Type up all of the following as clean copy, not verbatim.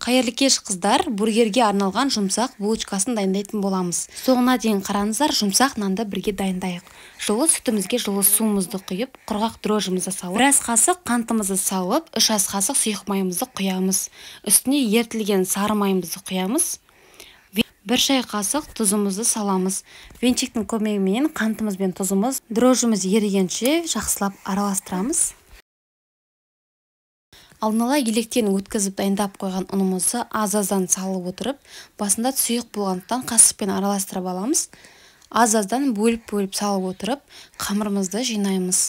Қайырлы кеш қыздар, бургерге арналған жұмсақ булочкасын дайындайтын боламыз. Соңына дейін қараңыздар, жұмсақ нанды бірге дайындайық. Жылы сүтімізге жылы суымызды құйып, құрғақ дрожжымызды салып, 1 ас қасық қантымызды салып, 3 ас қасық сұйық майымызды құямыз. Үстіне ерітілген сары майымызды құямыз. 1 шай қасық тұзымызды саламыз. Венчиктің көмегімен қантымыз бен тұзымыз дрожжымыз ерігенше жақсылап араластырамыз. Алдын ала електен өткізіп дайындап қойған ұнымызды аз-аздан салып отырып, басында сұйық болғандықтан қасықпен араластырып аламыз. Аз-аздан бөліп салып отырып, қамырымызды жинаймыз.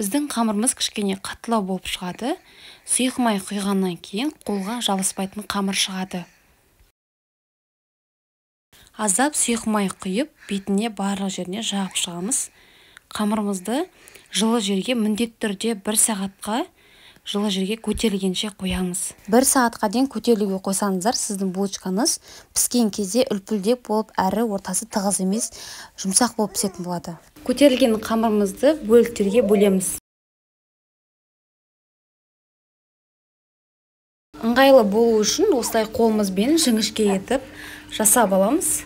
Біздің қамырымыз кішкене қаттылау болып шығады. Сұйық май құйғаннан кейін қолға жабыспайтын қамыр шығады. Аздап сұйық май құйып, бетіне барлық жеріне жағып шығамыз. Қамырымызды жылы жерге міндетті түрде 1 сағатқа жылы жерге көтерілгенше қоямыз. 1 сағатқа дейін көтерілуге қойсаңыздар, сіздің булочкаңыз піскен кезде үлпілдек болып, әрі ортасы тығыз емес, жұмсақ болып пісетін болады. Көтерілген қамырымызды бөліктерге бөлеміз. Ыңғайлы болу үшін осылай қолымызбен жіңішке етіп жасап аламыз.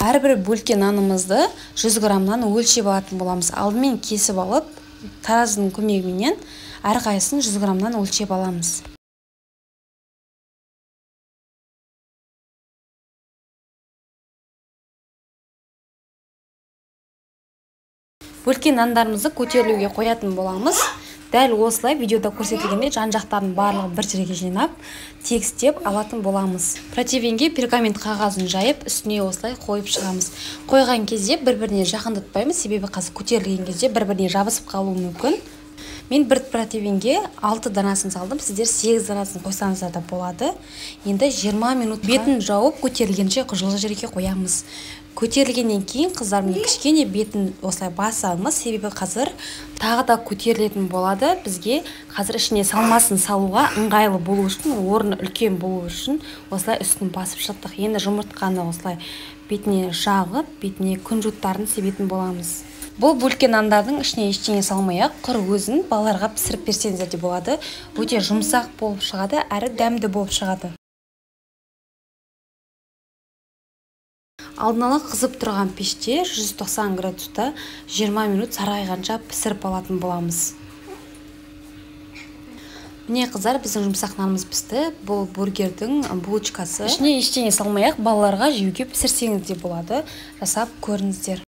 Әрбір бөлкен нанымызды 100 граммнан өлшеп алатын боламыз. Алдымен кесіп алып, таразының көмегімен әрқайсысын 100 граммнан өлшеп аламыз. Бөлкен нандарымызды көтерілуге қоятын боламыз. Дәл осылай видеода көрсетілгенде жан-жақтарын барлығы бір жерге жинап, тегістеп алатын боламыз. Противенге пергамент қағазын жайып, үстіне осылай қойып шығамыз. Қойған кезде бір-біріне жақындатпаймыз, себебі қазір көтерілген кезде бір-біріне жабысып қалуы мүмкін. Мен бір противенге 6 данасын салдым, сіздер 8 данасын қойсаңыздар да болады. Енді 20 минут бетін жауып көтерілгенше жылы жерге қоямыз. Көтерілгеннен кейін қыздар мен кішкене бетін осылай басамыз, себебі қазір тағы да көтерілетін болады. Бізге қазір ішіне салмасын салуға ыңғайлы болу үшін, орны үлкен болу үшін осылай үстін басып шықтық. Енді жұмыртқаны осылай бетіне жағып, бетіне күнжуттарын себетін боламыз. Бұл бөлкен нандардың ішіне ештеңе салмай-ақ, құр өзін балаларға пісіріп берсеңіздер де болады. Өте жұмсақ болып шығады, әрі дәмді болып шығады. Алдын ала қызып тұрған пеште 190 градуста 20 минут сарғайғанша пісіріп алатын боламыз. Міне қыздар, біздің жұмсақ нанымыз пісті. Бұл бургердің булочкасы. Ішіне ештеңе салмай-ақ балаларға жеуге пісірсеңіз де болады. Жасап көріңіздер.